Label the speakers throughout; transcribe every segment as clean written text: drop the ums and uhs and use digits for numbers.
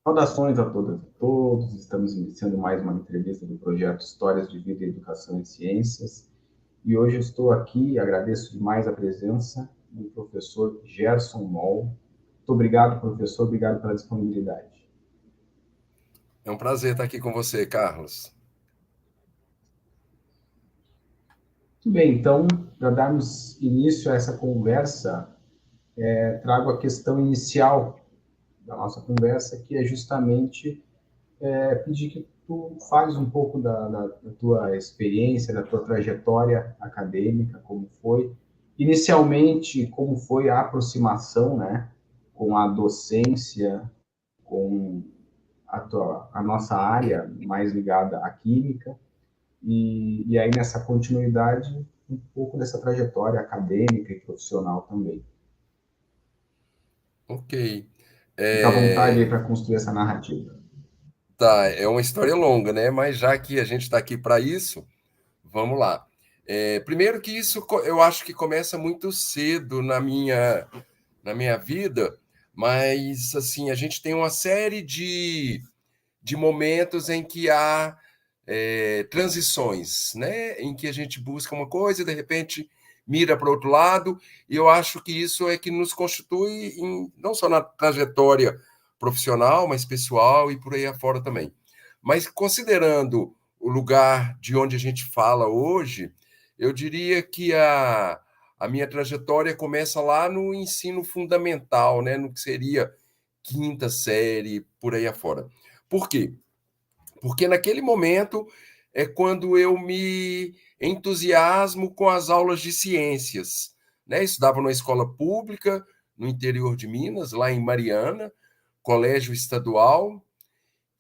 Speaker 1: Saudações a todas e todos. Estamos iniciando mais uma entrevista do projeto Histórias de Vida, Educação e Ciências. E hoje estou aqui, agradeço demais a presença do professor Gerson Moll. Muito obrigado, professor, obrigado pela disponibilidade.
Speaker 2: É um prazer estar aqui com você, Carlos.
Speaker 1: Muito bem, então, para darmos início a essa conversa, trago a questão inicial da nossa conversa, que é justamente pedir que tu fales um pouco da tua experiência, da tua trajetória acadêmica, como foi. Inicialmente, como foi a aproximação, né, com a docência, com a nossa área mais ligada à química, e aí nessa continuidade, um pouco dessa trajetória acadêmica e profissional também.
Speaker 2: Ok.
Speaker 1: Fica à vontade aí
Speaker 2: É,
Speaker 1: para construir essa narrativa.
Speaker 2: tá, é uma história longa, né? Mas já que a gente está aqui para isso, vamos lá. Primeiro que isso eu acho que começa muito cedo na minha vida, mas assim, a gente tem uma série de momentos em que há transições, né? Em que a gente busca uma coisa e de repente mira para o outro lado, e eu acho que isso é que nos constitui não só na trajetória profissional, mas pessoal e por aí afora também. Mas considerando o lugar de onde a gente fala hoje, eu diria que a minha trajetória começa lá no ensino fundamental, né? No que seria quinta série, por aí afora. Por quê? Porque naquele momento é quando eu me entusiasmo com as aulas de ciências. Né? Estudava numa escola pública no interior de Minas, lá em Mariana, colégio estadual,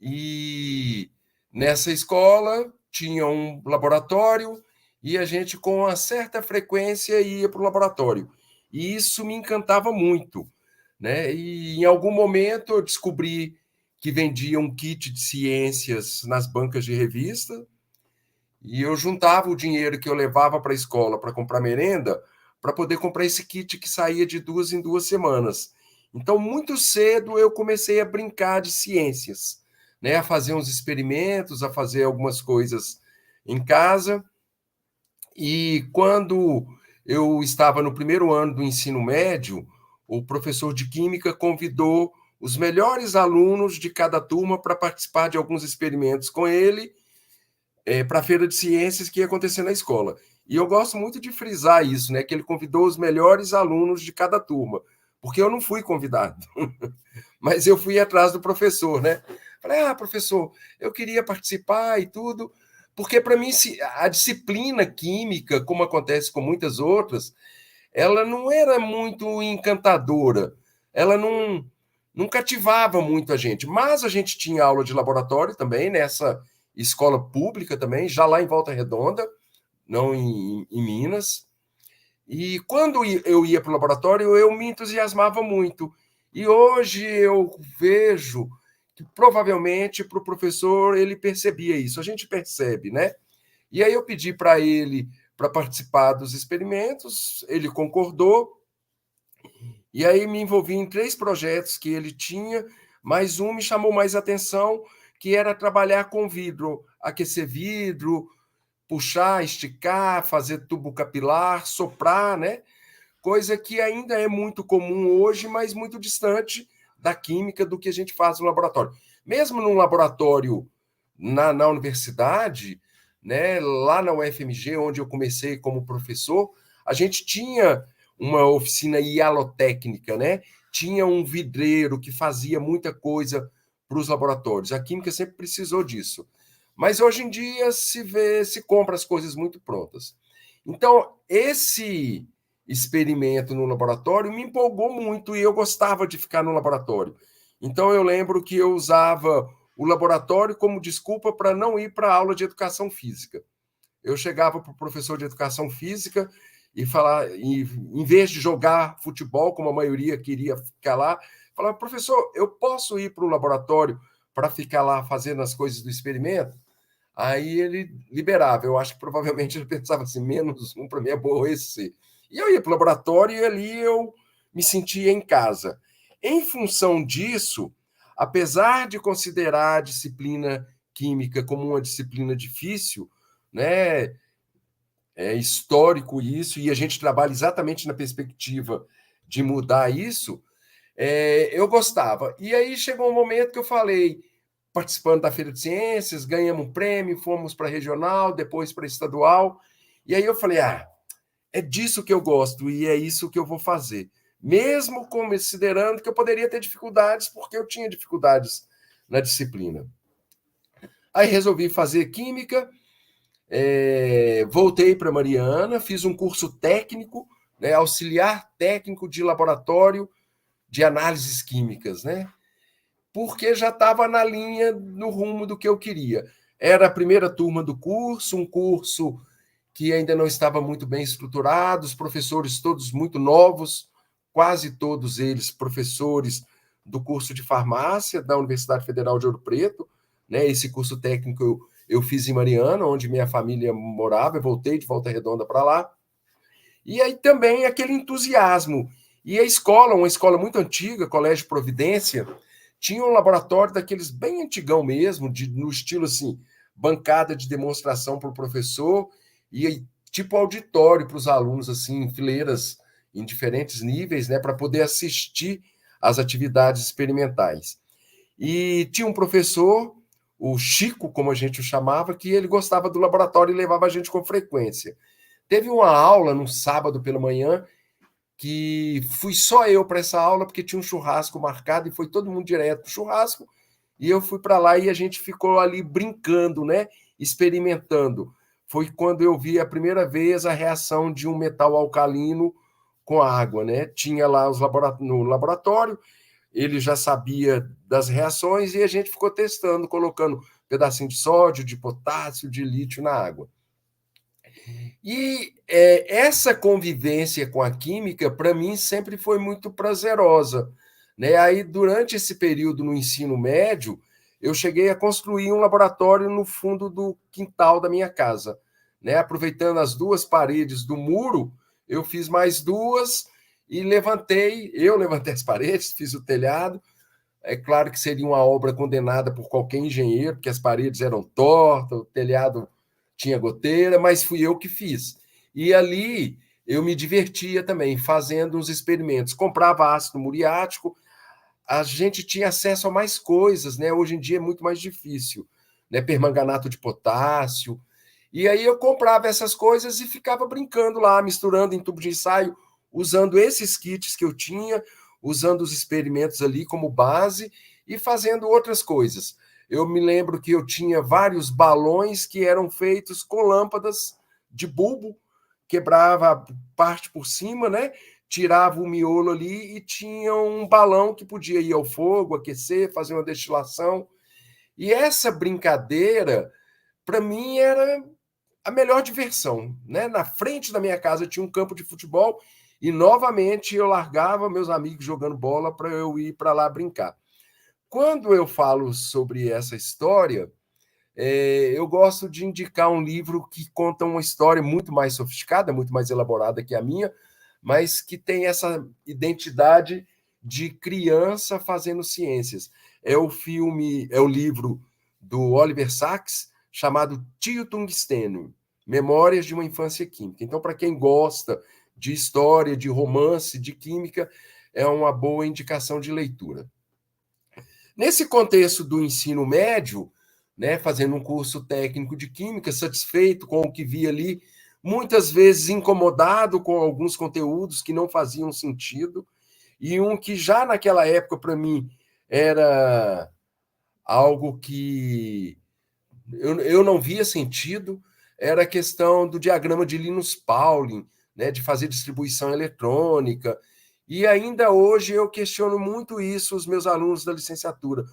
Speaker 2: e nessa escola tinha um laboratório e a gente, com uma certa frequência, ia para o laboratório. E isso me encantava muito. Né? E em algum momento eu descobri que vendia um kit de ciências nas bancas de revista e eu juntava o dinheiro que eu levava para a escola para comprar merenda para poder comprar esse kit que saía de 2 em 2 semanas. Então, muito cedo eu comecei a brincar de ciências, né? A fazer uns experimentos, a fazer algumas coisas em casa. E quando eu estava no primeiro ano do ensino médio, o professor de química convidou os melhores alunos de cada turma para participar de alguns experimentos com ele, para a feira de ciências que ia acontecer na escola. E eu gosto muito de frisar isso, né? Que ele convidou os melhores alunos de cada turma, porque eu não fui convidado, mas eu fui atrás do professor, né? Falei, professor, eu queria participar e tudo, porque para mim a disciplina química, como acontece com muitas outras, ela não era muito encantadora, ela não cativava muito a gente, mas a gente tinha aula de laboratório também, nessa escola pública também, já lá em Volta Redonda, não em Minas, e quando eu ia para o laboratório, eu me entusiasmava muito. E hoje eu vejo que provavelmente para o professor ele percebia isso. A gente percebe, né? E aí eu pedi para ele para participar dos experimentos, ele concordou, e aí me envolvi em 3 projetos que ele tinha, mas um me chamou mais atenção, que era trabalhar com vidro, aquecer vidro, puxar, esticar, fazer tubo capilar, soprar, né? Coisa que ainda é muito comum hoje, mas muito distante da química do que a gente faz no laboratório. Mesmo num laboratório na universidade, né, lá na UFMG, onde eu comecei como professor, a gente tinha uma oficina hialotécnica, né? Tinha um vidreiro que fazia muita coisa para os laboratórios. A química sempre precisou disso. Mas hoje em dia se compra as coisas muito prontas. Então, esse experimento no laboratório me empolgou muito e eu gostava de ficar no laboratório. Então, eu lembro que eu usava o laboratório como desculpa para não ir para a aula de educação física. Eu chegava para o professor de educação física e falar, em vez de jogar futebol, como a maioria queria ficar lá, falava, professor, eu posso ir para o laboratório para ficar lá fazendo as coisas do experimento? Aí ele liberava. Eu acho que provavelmente ele pensava assim, -1 para me aborrecer. E eu ia para o laboratório e ali eu me sentia em casa. Em função disso, apesar de considerar a disciplina química como uma disciplina difícil, né, é histórico isso, e a gente trabalha exatamente na perspectiva de mudar isso, eu gostava. E aí chegou um momento que eu falei, participando da Feira de Ciências, ganhamos um prêmio, fomos para regional, depois para estadual, e aí eu falei, é disso que eu gosto e é isso que eu vou fazer. Mesmo considerando que eu poderia ter dificuldades, porque eu tinha dificuldades na disciplina. Aí resolvi fazer química, voltei para Mariana, fiz um curso técnico, né, auxiliar técnico de laboratório de análises químicas, né? Porque já estava na linha, no rumo do que eu queria. Era a primeira turma do curso, um curso que ainda não estava muito bem estruturado, os professores todos muito novos, quase todos eles professores do curso de farmácia da Universidade Federal de Ouro Preto, né? Esse curso técnico eu fiz em Mariana, onde minha família morava, eu voltei de Volta Redonda para lá. E aí também aquele entusiasmo. E a escola, uma escola muito antiga, Colégio Providência, tinha um laboratório daqueles bem antigão mesmo, no estilo assim, bancada de demonstração para o professor, e tipo auditório para os alunos, assim, em fileiras em diferentes níveis, né, para poder assistir às atividades experimentais. E tinha um professor, o Chico, como a gente o chamava, que ele gostava do laboratório e levava a gente com frequência. Teve uma aula no sábado pela manhã que fui só eu para essa aula porque tinha um churrasco marcado e foi todo mundo direto para o churrasco e eu fui para lá e a gente ficou ali brincando, né? Experimentando. Foi quando eu vi a primeira vez a reação de um metal alcalino com água, né? Tinha lá no laboratório, ele já sabia das reações e a gente ficou testando, colocando pedacinho de sódio, de potássio, de lítio na água. E essa convivência com a química, para mim, sempre foi muito prazerosa. Né? Aí, durante esse período no ensino médio, eu cheguei a construir um laboratório no fundo do quintal da minha casa. Né? Aproveitando as duas paredes do muro, eu fiz mais duas e eu levantei as paredes, fiz o telhado. É claro que seria uma obra condenada por qualquer engenheiro, porque as paredes eram tortas, o telhado tinha goteira, mas fui eu que fiz. E ali eu me divertia também, fazendo uns experimentos. Comprava ácido muriático, a gente tinha acesso a mais coisas, né? Hoje em dia é muito mais difícil, né? Permanganato de potássio. E aí eu comprava essas coisas e ficava brincando lá, misturando em tubo de ensaio, usando esses kits que eu tinha, usando os experimentos ali como base e fazendo outras coisas. Eu me lembro que eu tinha vários balões que eram feitos com lâmpadas de bulbo, quebrava a parte por cima, né? Tirava o miolo ali e tinha um balão que podia ir ao fogo, aquecer, fazer uma destilação. E essa brincadeira, para mim, era a melhor diversão. Né? Na frente da minha casa tinha um campo de futebol e, novamente, eu largava meus amigos jogando bola para eu ir para lá brincar. Quando eu falo sobre essa história, eu gosto de indicar um livro que conta uma história muito mais sofisticada, muito mais elaborada que a minha, mas que tem essa identidade de criança fazendo ciências. É o livro do Oliver Sacks, chamado Tio Tungstênio, Memórias de uma Infância Química. Então, para quem gosta de história, de romance, de química, é uma boa indicação de leitura. Nesse contexto do ensino médio, né, fazendo um curso técnico de química, satisfeito com o que via ali, muitas vezes incomodado com alguns conteúdos que não faziam sentido, e um que já naquela época, para mim, era algo que eu não via sentido, era a questão do diagrama de Linus Pauling, né, de fazer distribuição eletrônica. E ainda hoje eu questiono muito isso os meus alunos da licenciatura.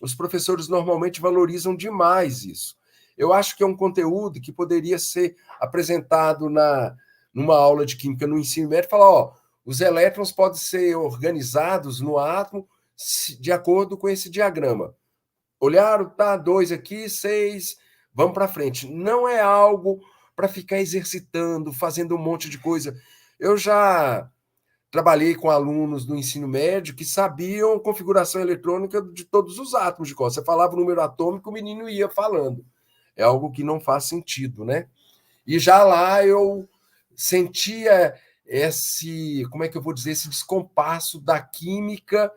Speaker 2: Os professores normalmente valorizam demais isso. Eu acho que é um conteúdo que poderia ser apresentado numa aula de química no ensino médio, falar, ó, os elétrons podem ser organizados no átomo de acordo com esse diagrama. Olharam, tá, 2 aqui, 6, vamos para frente. Não é algo para ficar exercitando, fazendo um monte de coisa. Eu já trabalhei com alunos do ensino médio que sabiam configuração eletrônica de todos os átomos de cor. Você falava o número atômico, o menino ia falando. É algo que não faz sentido, né? E já lá eu sentia como é que eu vou dizer, esse descompasso da química,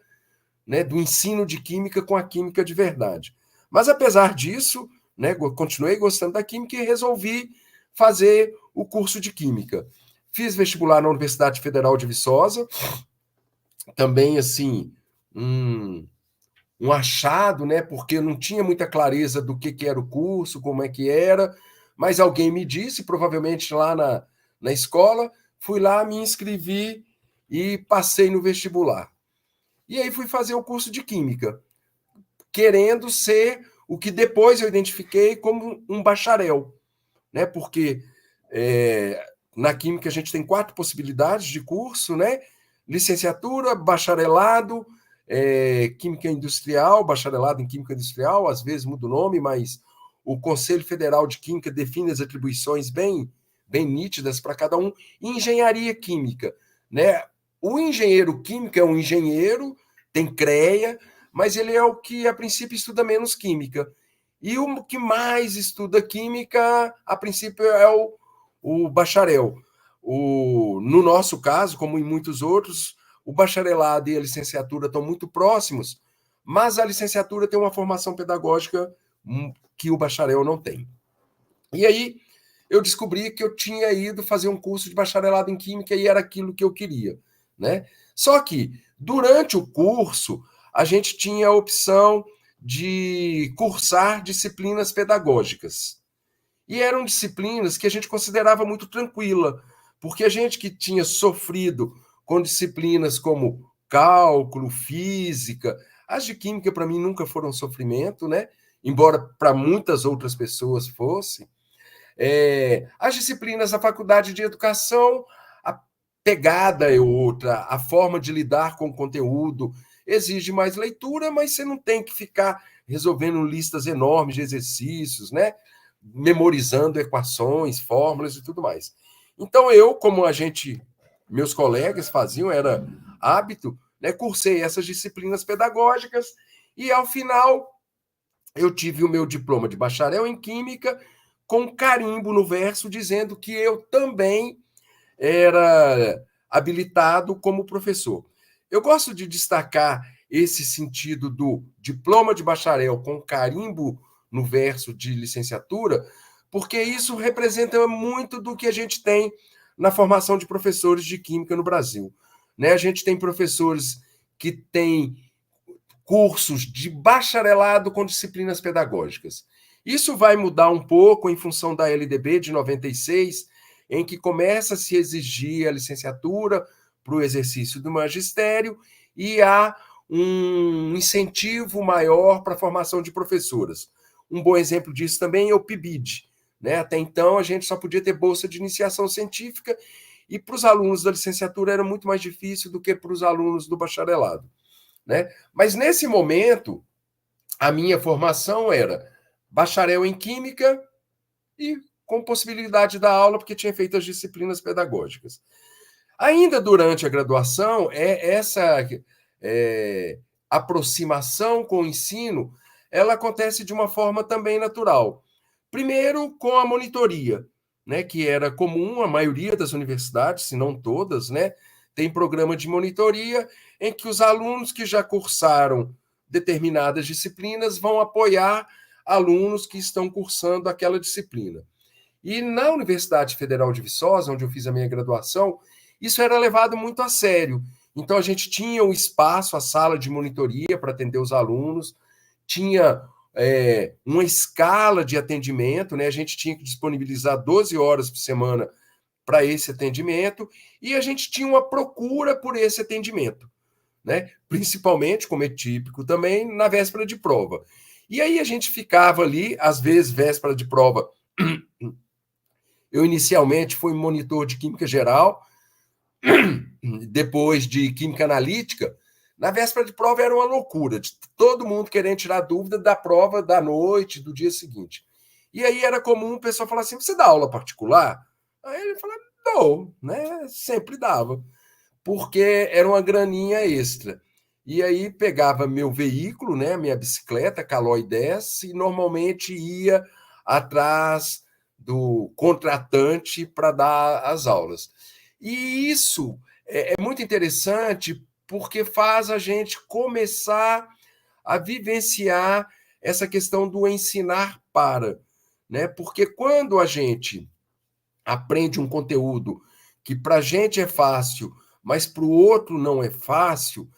Speaker 2: né, do ensino de química com a química de verdade. Mas, apesar disso, né, continuei gostando da química e resolvi fazer o curso de química. Fiz vestibular na Universidade Federal de Viçosa, também, assim, um achado, né, porque eu não tinha muita clareza do que era o curso, como é que era, mas alguém me disse, provavelmente lá na escola, fui lá, me inscrevi e passei no vestibular. E aí fui fazer o curso de Química, querendo ser o que depois eu identifiquei como um bacharel, né? Porque na Química a gente tem 4 possibilidades de curso, né? Licenciatura, bacharelado, Química Industrial, bacharelado em Química Industrial, às vezes muda o nome, mas o Conselho Federal de Química define as atribuições bem nítidas para cada um, e Engenharia Química, né? O engenheiro químico é um engenheiro, tem CREA, mas ele é o que, a princípio, estuda menos química. E o que mais estuda química, a princípio, é o bacharel. No nosso caso, como em muitos outros, o bacharelado e a licenciatura estão muito próximos, mas a licenciatura tem uma formação pedagógica que o bacharel não tem. E aí eu descobri que eu tinha ido fazer um curso de bacharelado em Química e era aquilo que eu queria, né? Só que, durante o curso, a gente tinha a opção de cursar disciplinas pedagógicas. E eram disciplinas que a gente considerava muito tranquila, porque a gente que tinha sofrido com disciplinas como cálculo, física, as de química para mim nunca foram sofrimento, né? Embora para muitas outras pessoas fosse. As disciplinas da faculdade de educação, a pegada é outra, a forma de lidar com o conteúdo exige mais leitura, mas você não tem que ficar resolvendo listas enormes de exercícios, né? Memorizando equações, fórmulas e tudo mais. Então eu, como meus colegas faziam, era hábito, né? Cursei essas disciplinas pedagógicas e ao final eu tive o meu diploma de bacharel em Química com carimbo no verso dizendo que eu também era habilitado como professor. Eu gosto de destacar esse sentido do diploma de bacharel com carimbo no verso de licenciatura, porque isso representa muito do que a gente tem na formação de professores de química no Brasil. Né? A gente tem professores que têm cursos de bacharelado com disciplinas pedagógicas. Isso vai mudar um pouco em função da LDB de 96, em que começa a se exigir a licenciatura para o exercício do magistério e há um incentivo maior para a formação de professoras. Um bom exemplo disso também é o PIBID. Né? Até então, a gente só podia ter bolsa de iniciação científica e para os alunos da licenciatura era muito mais difícil do que para os alunos do bacharelado. Né? Mas, nesse momento, a minha formação era bacharel em Química e com possibilidade da aula, porque tinha feito as disciplinas pedagógicas. Ainda durante a graduação, essa aproximação com o ensino, ela acontece de uma forma também natural. Primeiro, com a monitoria, né, que era comum, a maioria das universidades, se não todas, né, tem programa de monitoria em que os alunos que já cursaram determinadas disciplinas vão apoiar alunos que estão cursando aquela disciplina. E na Universidade Federal de Viçosa, onde eu fiz a minha graduação, isso era levado muito a sério. Então, a gente tinha um espaço, a sala de monitoria para atender os alunos, tinha uma escala de atendimento, né? A gente tinha que disponibilizar 12 horas por semana para esse atendimento, e a gente tinha uma procura por esse atendimento, né? Principalmente, como é típico também, na véspera de prova. E aí a gente ficava ali, às vezes, véspera de prova. Eu inicialmente fui monitor de Química Geral, depois de Química Analítica. Na véspera de prova era uma loucura, de todo mundo querendo tirar dúvida da prova da noite, do dia seguinte. E aí era comum o pessoal falar assim, você dá aula particular? Aí ele falava, dou, né? Sempre dava. porque era uma graninha extra. E aí pegava meu veículo, né, minha bicicleta, Caloi 10, e normalmente ia atrás do contratante para dar as aulas. E isso é muito interessante porque faz a gente começar a vivenciar essa questão do ensinar para, né? Porque quando a gente aprende um conteúdo que para a gente é fácil, mas para o outro não é fácil,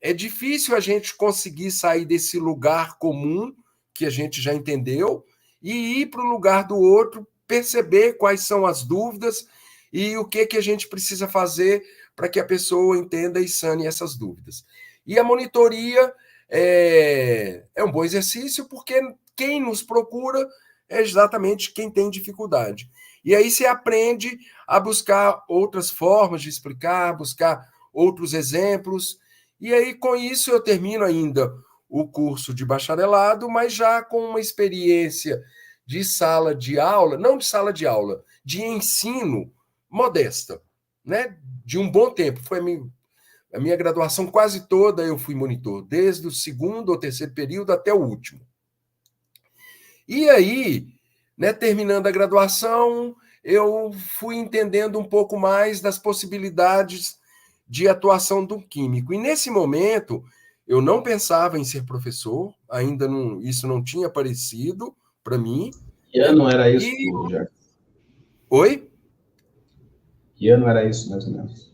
Speaker 2: é difícil a gente conseguir sair desse lugar comum que a gente já entendeu e ir para o lugar do outro, perceber quais são as dúvidas e o que a gente precisa fazer para que a pessoa entenda e sane essas dúvidas. E a monitoria é um bom exercício porque quem nos procura é exatamente quem tem dificuldade. E aí você aprende a buscar outras formas de explicar, buscar outros exemplos. E aí, com isso, eu termino ainda o curso de bacharelado, mas já com uma experiência de sala de aula, não de sala de aula, de ensino modesta, né? De um bom tempo. Foi a minha graduação quase toda eu fui monitor, desde o segundo ou terceiro período até o último. E aí, né, terminando a graduação, eu fui entendendo um pouco mais das possibilidades de atuação do químico. E nesse momento, eu não pensava em ser professor, ainda não, isso não tinha aparecido para mim.
Speaker 1: Que
Speaker 2: Né?
Speaker 1: ano era isso, Jack?
Speaker 2: Oi?
Speaker 1: Que ano era isso, mais ou menos?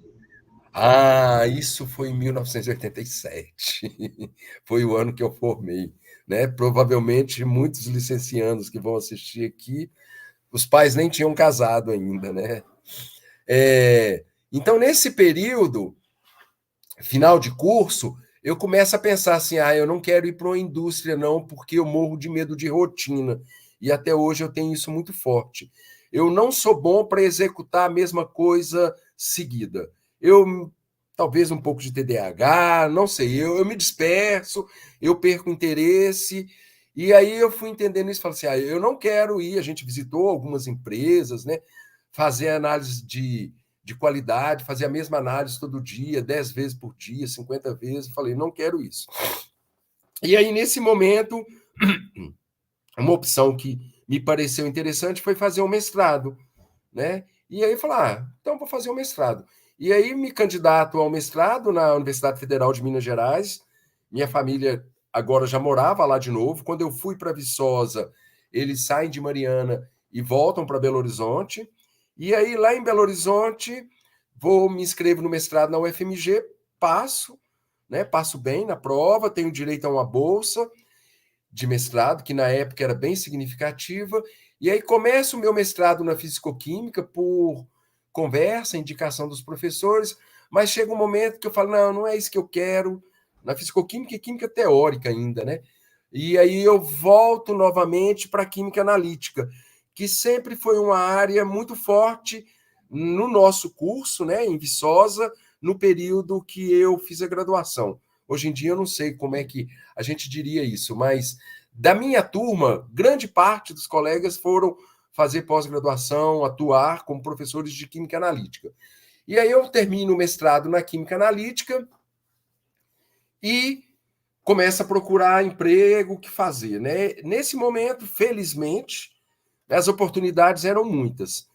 Speaker 2: Ah, isso foi em 1987. Foi o ano que eu formei. Né? Provavelmente muitos licenciandos que vão assistir aqui, os pais nem tinham casado ainda, né? Então, nesse período, final de curso, eu começo a pensar assim, eu não quero ir para uma indústria não, porque eu morro de medo de rotina. E até hoje eu tenho isso muito forte. Eu não sou bom para executar a mesma coisa seguida. Eu talvez um pouco de TDAH, não sei, eu me disperso, eu perco interesse. E aí eu fui entendendo isso, falei assim, eu não quero ir, a gente visitou algumas empresas, né, fazer análise de qualidade, fazer a mesma análise todo dia, 10 vezes por dia, 50 vezes. Falei, não quero isso. E aí, nesse momento, uma opção que me pareceu interessante foi fazer um mestrado, né? E aí, falar, então vou fazer um mestrado. E aí, me candidato ao mestrado na Universidade Federal de Minas Gerais. Minha família agora já morava lá de novo. Quando eu fui para Viçosa, eles saem de Mariana e voltam para Belo Horizonte. E aí, lá em Belo Horizonte, me inscrevo no mestrado na UFMG, passo, né? Passo bem na prova, tenho direito a uma bolsa de mestrado, que na época era bem significativa, e aí começo o meu mestrado na Fisicoquímica por conversa, indicação dos professores, mas chega um momento que eu falo, não é isso que eu quero, na Fisicoquímica e Química Teórica ainda, né? E aí eu volto novamente para a Química Analítica, que sempre foi uma área muito forte no nosso curso, né, em Viçosa, no período que eu fiz a graduação. Hoje em dia eu não sei como é que a gente diria isso, mas da minha turma, grande parte dos colegas foram fazer pós-graduação, atuar como professores de Química Analítica. E aí eu termino o mestrado na Química Analítica e começo a procurar emprego, o que fazer, né? Nesse momento, felizmente, as oportunidades eram muitas.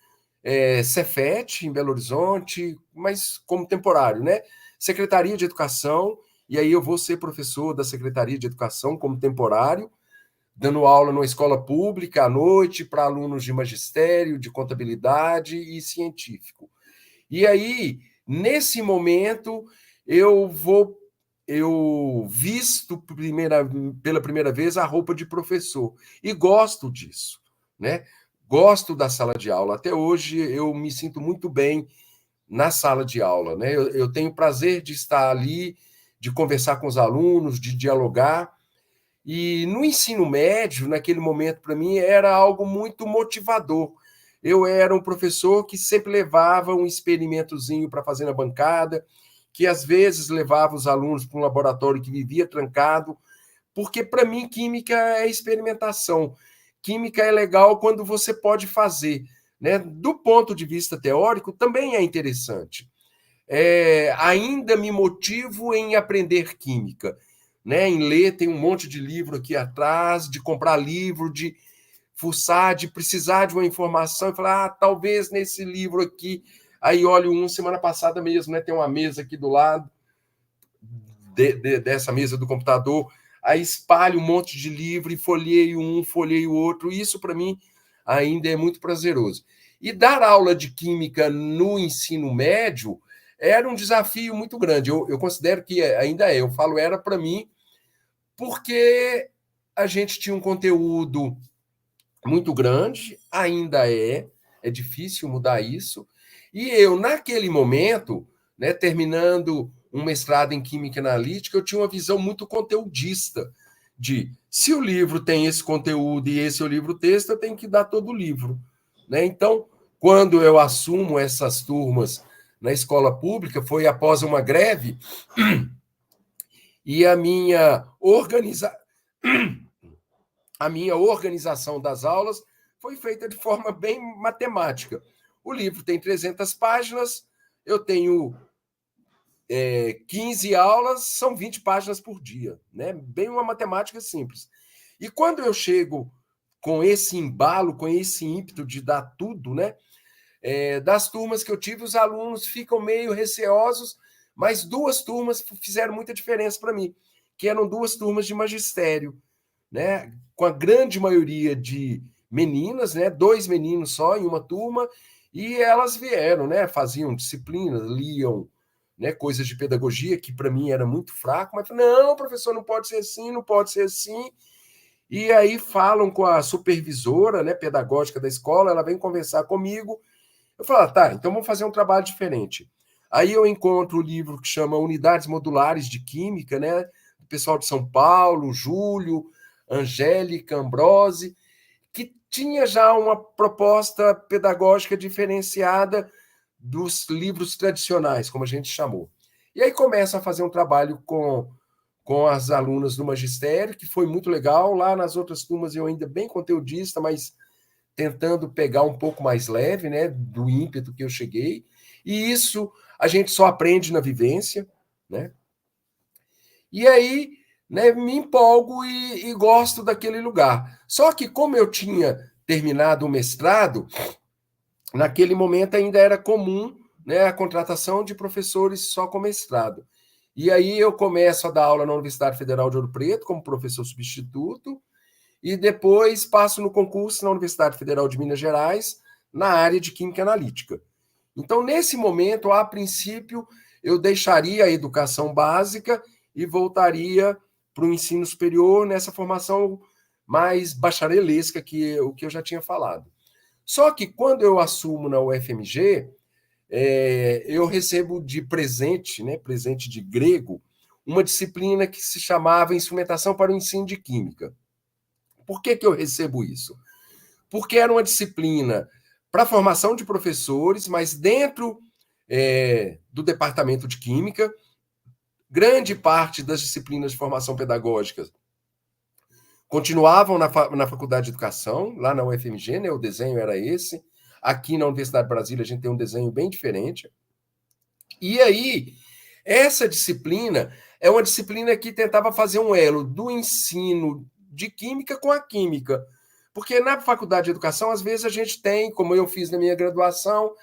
Speaker 2: Cefet, em Belo Horizonte, mas como temporário, né? Secretaria de Educação, e aí eu vou ser professor da Secretaria de Educação como temporário, dando aula numa escola pública à noite para alunos de magistério, de contabilidade e científico. E aí, nesse momento, eu visto pela primeira vez a roupa de professor e gosto disso, né? Gosto da sala de aula. Até hoje eu me sinto muito bem na sala de aula, né? Eu tenho prazer de estar ali, de conversar com os alunos, de dialogar. E no ensino médio, naquele momento, para mim, era algo muito motivador. Eu era um professor que sempre levava um experimentozinho para fazer na bancada, que às vezes levava os alunos para um laboratório que vivia trancado, porque para mim química é experimentação. Química é legal quando você pode fazer, né? Do ponto de vista teórico, também é interessante. ainda me motivo em aprender química, né? Em ler, tem um monte de livro aqui atrás, de comprar livro, de fuçar, de precisar de uma informação e falar, talvez nesse livro aqui, aí olho semana passada mesmo, né? Tem uma mesa aqui do lado dessa mesa do computador, aí espalho um monte de livro e folheio um, folheio outro. Isso, para mim, ainda é muito prazeroso. E dar aula de química no ensino médio era um desafio muito grande. Eu considero que ainda é. Eu falo era para mim, porque a gente tinha um conteúdo muito grande, ainda é difícil mudar isso. E eu, naquele momento, né, terminando um mestrado em Química Analítica, eu tinha uma visão muito conteudista, de se o livro tem esse conteúdo e esse é o livro-texto, eu tenho que dar todo o livro. Né? Então, quando eu assumo essas turmas na escola pública, foi após uma greve, e a minha organização das aulas foi feita de forma bem matemática. O livro tem 300 páginas, eu tenho 15 aulas, são 20 páginas por dia. Né? Bem uma matemática simples. E quando eu chego com esse embalo, com esse ímpeto de dar tudo, né? Das turmas que eu tive, os alunos ficam meio receosos, mas 2 turmas fizeram muita diferença para mim, que eram 2 turmas de magistério, né? Com a grande maioria de meninas, né? 2 meninos só em uma turma, e elas vieram, né? Faziam disciplinas, liam, né? Coisas de pedagogia, que para mim era muito fraco, mas não, professor, não pode ser assim, não pode ser assim. E aí falam com a supervisora, né, pedagógica da escola, ela vem conversar comigo. Eu falo, tá, então vamos fazer um trabalho diferente. Aí eu encontro o livro que chama Unidades Modulares de Química, né? Do pessoal de São Paulo, Júlio, Angélica, Ambrose, que tinha já uma proposta pedagógica diferenciada dos livros tradicionais, como a gente chamou. E aí começa a fazer um trabalho com as alunas do magistério, que foi muito legal. Lá nas outras turmas eu ainda bem conteudista, mas tentando pegar um pouco mais leve, né, do ímpeto que eu cheguei. E isso a gente só aprende na vivência, né? E aí, né, me empolgo e gosto daquele lugar. Só que como eu tinha terminado o mestrado, naquele momento ainda era comum, né, a contratação de professores só com mestrado. E aí eu começo a dar aula na Universidade Federal de Ouro Preto como professor substituto, e depois passo no concurso na Universidade Federal de Minas Gerais, na área de Química Analítica. Então, nesse momento, a princípio, eu deixaria a educação básica e voltaria para o ensino superior nessa formação mais bacharelesca que o que eu já tinha falado. Só que quando eu assumo na UFMG, eu recebo de presente, né, presente de grego, uma disciplina que se chamava Instrumentação para o Ensino de Química. Por que eu recebo isso? Porque era uma disciplina para formação de professores, mas dentro do departamento de Química, grande parte das disciplinas de formação pedagógica continuavam na Faculdade de Educação, lá na UFMG, né, o desenho era esse. Aqui na Universidade de Brasília a gente tem um desenho bem diferente. E aí, essa disciplina é uma disciplina que tentava fazer um elo do ensino de Química com a Química. Porque na Faculdade de Educação, às vezes, a gente tem, como eu fiz na minha graduação,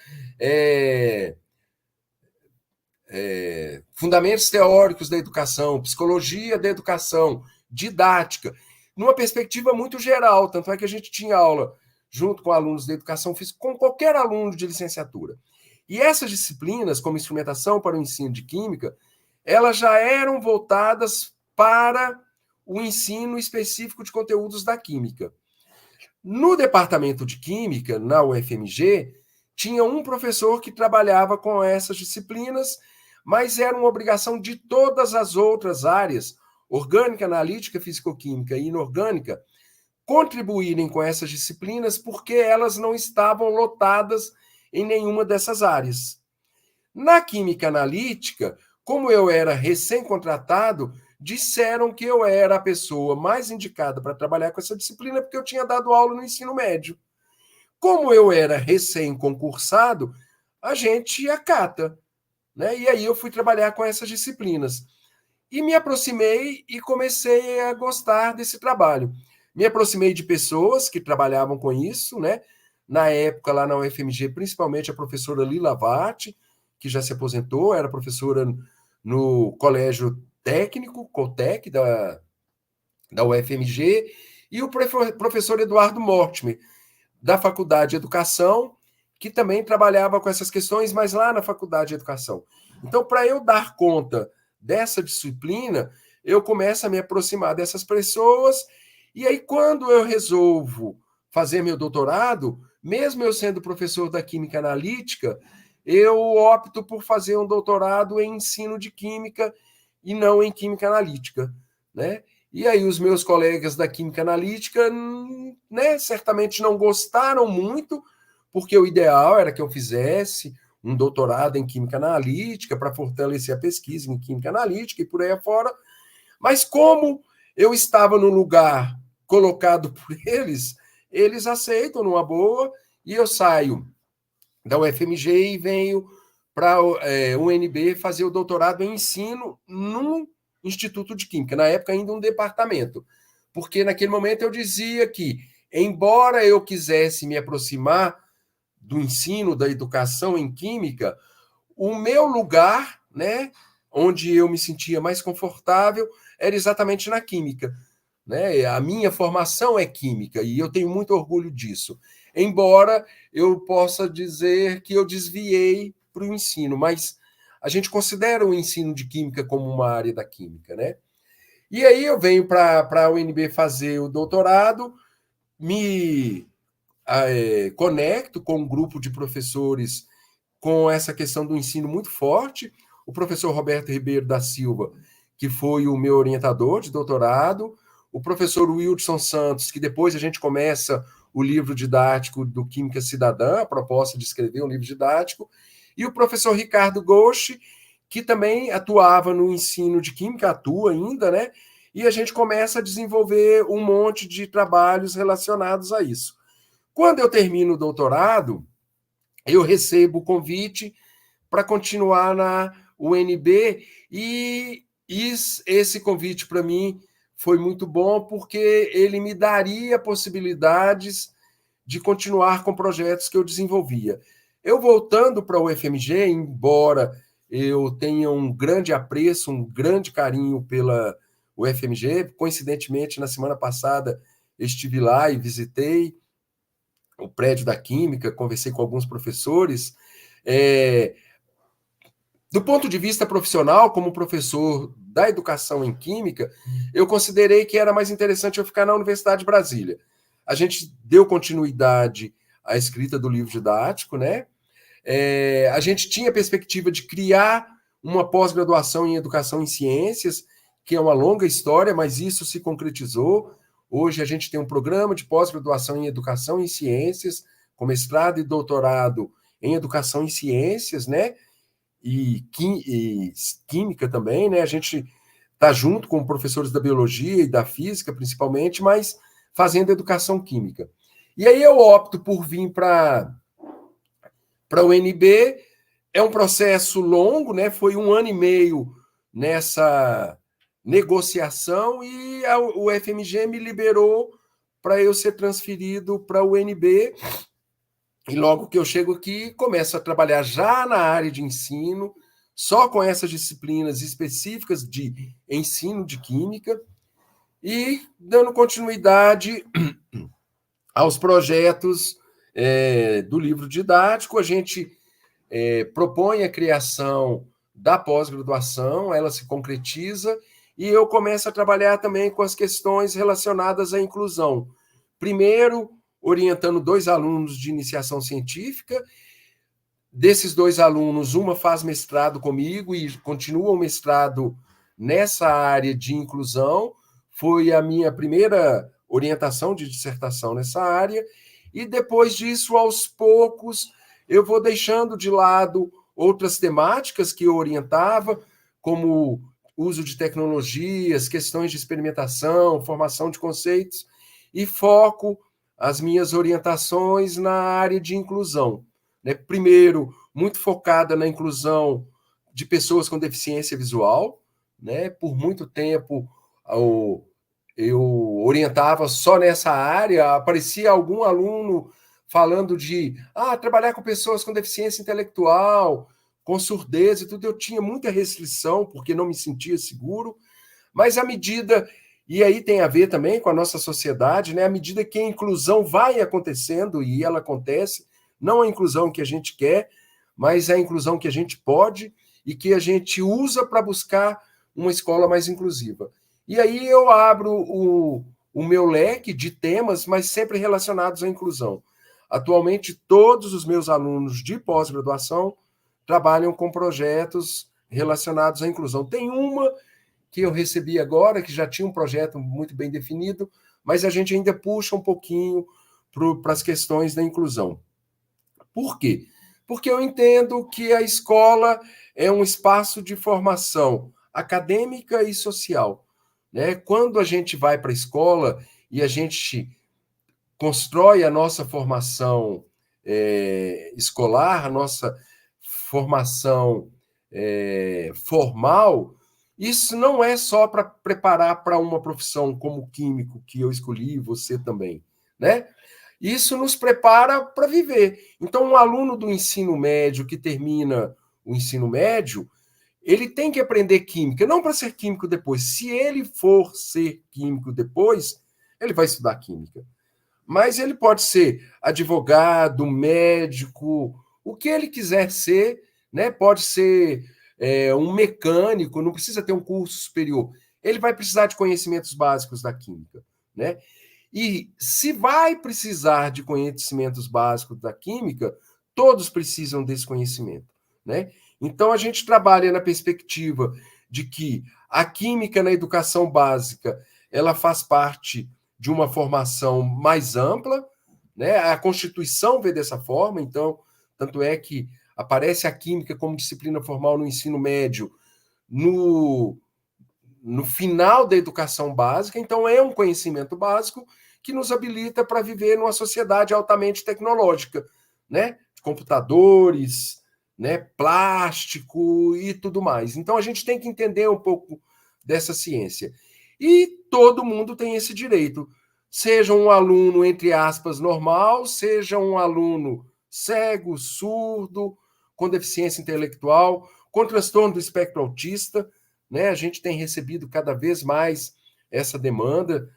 Speaker 2: fundamentos teóricos da educação, psicologia da educação, didática, numa perspectiva muito geral. Tanto é que a gente tinha aula junto com alunos da educação física, com qualquer aluno de licenciatura. E essas disciplinas, como instrumentação para o ensino de Química, elas já eram voltadas para o ensino específico de conteúdos da Química. No departamento de Química, na UFMG, tinha um professor que trabalhava com essas disciplinas, mas era uma obrigação de todas as outras áreas, orgânica, analítica, fisicoquímica e inorgânica, contribuírem com essas disciplinas porque elas não estavam lotadas em nenhuma dessas áreas. Na química analítica, como eu era recém-contratado, disseram que eu era a pessoa mais indicada para trabalhar com essa disciplina porque eu tinha dado aula no ensino médio. Como eu era recém-concursado, a gente acata. né? E aí eu fui trabalhar com essas disciplinas. E me aproximei e comecei a gostar desse trabalho. Me aproximei de pessoas que trabalhavam com isso, né? Na época, lá na UFMG, principalmente a professora Lila Vatti, que já se aposentou, era professora no Colégio Técnico, Cotec, da UFMG, e o professor Eduardo Mortimer, da Faculdade de Educação, que também trabalhava com essas questões, mas lá na Faculdade de Educação. Então, para eu dar conta dessa disciplina, eu começo a me aproximar dessas pessoas, e aí, quando eu resolvo fazer meu doutorado, mesmo eu sendo professor da Química Analítica, eu opto por fazer um doutorado em ensino de Química e não em Química Analítica, né? E aí os meus colegas da Química Analítica, né, certamente não gostaram muito, porque o ideal era que eu fizesse um doutorado em Química Analítica para fortalecer a pesquisa em Química Analítica e por aí afora. Mas como eu estava no lugar colocado por eles, eles aceitam numa boa, e eu saio da UFMG e venho para o UNB fazer o doutorado em ensino num Instituto de Química, na época ainda um departamento, porque naquele momento eu dizia que, embora eu quisesse me aproximar do ensino, da educação em Química, o meu lugar, né, onde eu me sentia mais confortável, era exatamente na Química, né? A minha formação é Química, e eu tenho muito orgulho disso, embora eu possa dizer que eu desviei para o ensino, mas a gente considera o ensino de Química como uma área da Química, né? E aí eu venho para a UNB fazer o doutorado, me conecto com um grupo de professores com essa questão do ensino muito forte, o professor Roberto Ribeiro da Silva, que foi o meu orientador de doutorado, o professor Wilson Santos, que depois a gente começa o livro didático do Química Cidadã, a proposta de escrever um livro didático, e o professor Ricardo Ghosh, que também atuava no ensino de Química, atua ainda, né? E a gente começa a desenvolver um monte de trabalhos relacionados a isso. Quando eu termino o doutorado, eu recebo o convite para continuar na UNB, e esse convite para mim foi muito bom, porque ele me daria possibilidades de continuar com projetos que eu desenvolvia. Eu voltando para o UFMG, embora eu tenha um grande apreço, um grande carinho pela UFMG, coincidentemente, na semana passada, eu estive lá e visitei o prédio da Química, conversei com alguns professores. Do ponto de vista profissional, como professor da educação em Química, eu considerei que era mais interessante eu ficar na Universidade de Brasília. A gente deu continuidade à escrita do livro didático, né? A gente tinha a perspectiva de criar uma pós-graduação em Educação em Ciências, que é uma longa história, mas isso se concretizou. Hoje a gente tem um programa de pós-graduação em Educação em Ciências, com mestrado e doutorado em Educação em Ciências, né? E Química também, né? A gente está junto com professores da Biologia e da Física, principalmente, mas fazendo Educação Química. E aí eu opto por vir para a UNB. É um processo longo, né? Foi 1 ano e meio nessa negociação, e o UFMG me liberou para eu ser transferido para a UNB. E logo que eu chego aqui, começo a trabalhar já na área de ensino, só com essas disciplinas específicas de ensino de Química, e dando continuidade aos projetos do livro didático. A gente propõe a criação da pós-graduação, ela se concretiza, e eu começo a trabalhar também com as questões relacionadas à inclusão. Primeiro, orientando 2 alunos de iniciação científica. Desses 2 alunos, uma faz mestrado comigo e continua o mestrado nessa área de inclusão. Foi a minha primeira orientação de dissertação nessa área, e depois disso, aos poucos, eu vou deixando de lado outras temáticas que eu orientava, como uso de tecnologias, questões de experimentação, formação de conceitos, e foco as minhas orientações na área de inclusão. Né? Primeiro, muito focada na inclusão de pessoas com deficiência visual, né? Por muito tempo eu orientava só nessa área, aparecia algum aluno falando de trabalhar com pessoas com deficiência intelectual, com surdez e tudo. Eu tinha muita restrição, porque não me sentia seguro, mas à medida, e aí tem a ver também com a nossa sociedade, né? À medida que a inclusão vai acontecendo, e ela acontece, não a inclusão que a gente quer, mas a inclusão que a gente pode e que a gente usa para buscar uma escola mais inclusiva. E aí eu abro o meu leque de temas, mas sempre relacionados à inclusão. Atualmente, todos os meus alunos de pós-graduação trabalham com projetos relacionados à inclusão. Tem uma que eu recebi agora, que já tinha um projeto muito bem definido, mas a gente ainda puxa um pouquinho para as questões da inclusão. Por quê? Porque eu entendo que a escola é um espaço de formação acadêmica e social, né? Quando a gente vai para a escola e a gente constrói a nossa formação escolar, a nossa formação formal, isso não é só para preparar para uma profissão como químico, que eu escolhi, você também, né? Isso nos prepara para viver. Então, um aluno do ensino médio que termina o ensino médio, ele tem que aprender química, não para ser químico depois. Se ele for ser químico depois, ele vai estudar química. Mas ele pode ser advogado, médico, o que ele quiser ser, né? Pode ser um mecânico, não precisa ter um curso superior. Ele vai precisar de conhecimentos básicos da química, né? E se vai precisar de conhecimentos básicos da química, todos precisam desse conhecimento, né? Então a gente trabalha na perspectiva de que a química na educação básica, ela faz parte de uma formação mais ampla, né? A Constituição vê dessa forma, então, tanto é que aparece a química como disciplina formal no ensino médio, no final da educação básica, então é um conhecimento básico que nos habilita para viver numa sociedade altamente tecnológica, né? Computadores, né? Plástico e tudo mais. Então a gente tem que entender um pouco dessa ciência. E todo mundo tem esse direito. Seja um aluno, entre aspas, normal, seja um aluno cego, surdo, com deficiência intelectual, com transtorno do espectro autista, né? A gente tem recebido cada vez mais essa demanda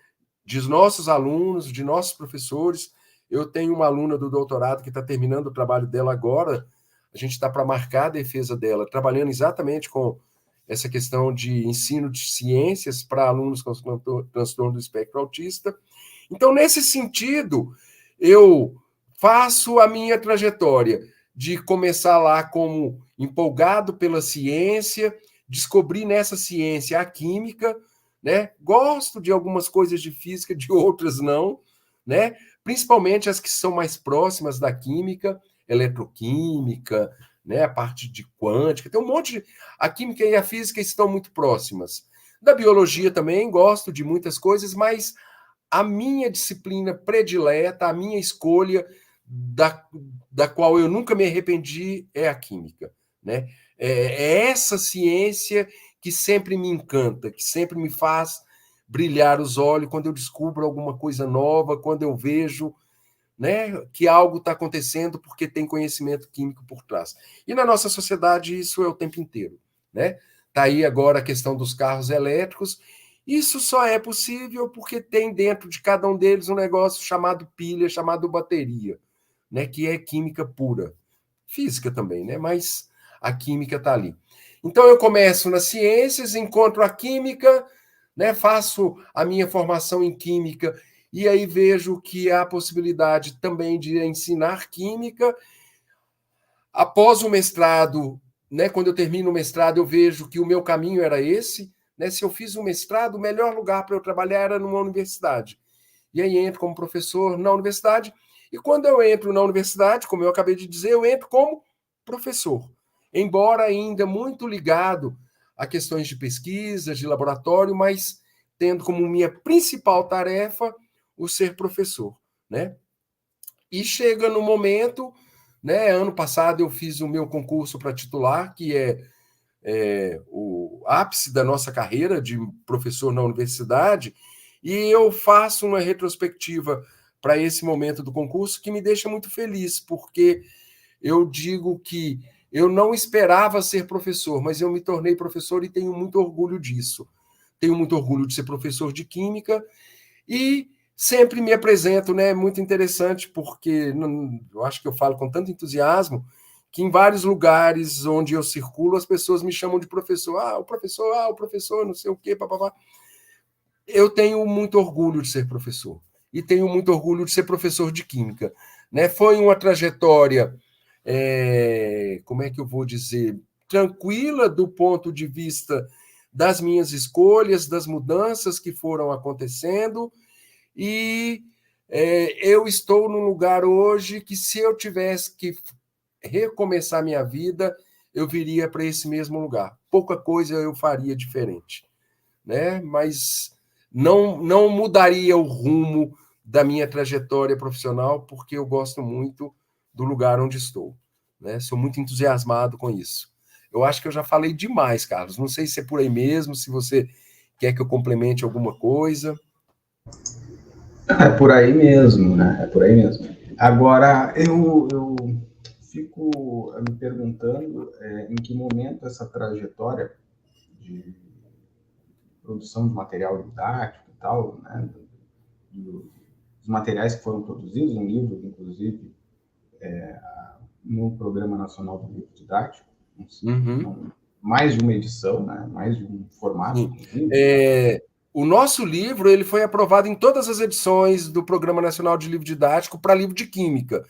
Speaker 2: de nossos alunos, de nossos professores. Eu tenho uma aluna do doutorado que está terminando o trabalho dela agora, a gente está para marcar a defesa dela, trabalhando exatamente com essa questão de ensino de ciências para alunos com transtorno do espectro autista. Então, nesse sentido, eu faço a minha trajetória de começar lá como empolgado pela ciência, descobri nessa ciência a química, né? Gosto de algumas coisas de física, de outras não, né? Principalmente as que são mais próximas da química, eletroquímica, né? A parte de quântica, tem um monte de... A química e a física estão muito próximas. Da biologia também gosto de muitas coisas, mas a minha disciplina predileta, a minha escolha, da qual eu nunca me arrependi, é a química, né? É essa ciência que sempre me encanta, que sempre me faz brilhar os olhos quando eu descubro alguma coisa nova, quando eu vejo, né, que algo está acontecendo porque tem conhecimento químico por trás. E na nossa sociedade isso é o tempo inteiro, né? Está aí agora a questão dos carros elétricos. Isso só é possível porque tem dentro de cada um deles um negócio chamado pilha, chamado bateria, né, que é química pura. Física também, né? Mas a química está ali. Então eu começo nas ciências, encontro a química, né, faço a minha formação em química e aí vejo que há a possibilidade também de ensinar química. Após o mestrado, né, quando eu termino o mestrado, eu vejo que o meu caminho era esse, né? Se eu fiz um mestrado, o melhor lugar para eu trabalhar era numa universidade. E aí entro como professor na universidade, e quando eu entro na universidade, como eu acabei de dizer, eu entro como professor, embora ainda muito ligado a questões de pesquisa, de laboratório, mas tendo como minha principal tarefa o ser professor, né? E chega no momento, né? Ano passado eu fiz o meu concurso para titular, que é o ápice da nossa carreira de professor na universidade, e eu faço uma retrospectiva para esse momento do concurso que me deixa muito feliz, porque eu digo que eu não esperava ser professor, mas eu me tornei professor e tenho muito orgulho disso. Tenho muito orgulho de ser professor de Química e sempre me apresento, né? É muito interessante, porque eu acho que eu falo com tanto entusiasmo que em vários lugares onde eu circulo, as pessoas me chamam de professor. O professor, não sei o quê, papapá. Eu tenho muito orgulho de ser professor. E tenho muito orgulho de ser professor de Química. Né? Foi uma trajetória, como é que eu vou dizer, tranquila do ponto de vista das minhas escolhas, das mudanças que foram acontecendo, e eu estou num lugar hoje que, se eu tivesse que recomeçar minha vida, eu viria para esse mesmo lugar. Pouca coisa eu faria diferente, né? Mas não mudaria o rumo da minha trajetória profissional, porque eu gosto muito do lugar onde estou, né? Sou muito entusiasmado com isso. Eu acho que eu já falei demais, Carlos. Não sei se é por aí mesmo, se você quer que eu complemente alguma coisa.
Speaker 1: É por aí mesmo, né? É por aí mesmo. Agora, eu fico me perguntando em que momento essa trajetória de produção de material didático e tal, né? Dos materiais que foram produzidos, um livro, inclusive, no Programa Nacional do Livro Didático, mais de uma edição, né? Mais de um formato, inclusive.
Speaker 2: O nosso livro ele foi aprovado em todas as edições do Programa Nacional de Livro Didático para livro de Química.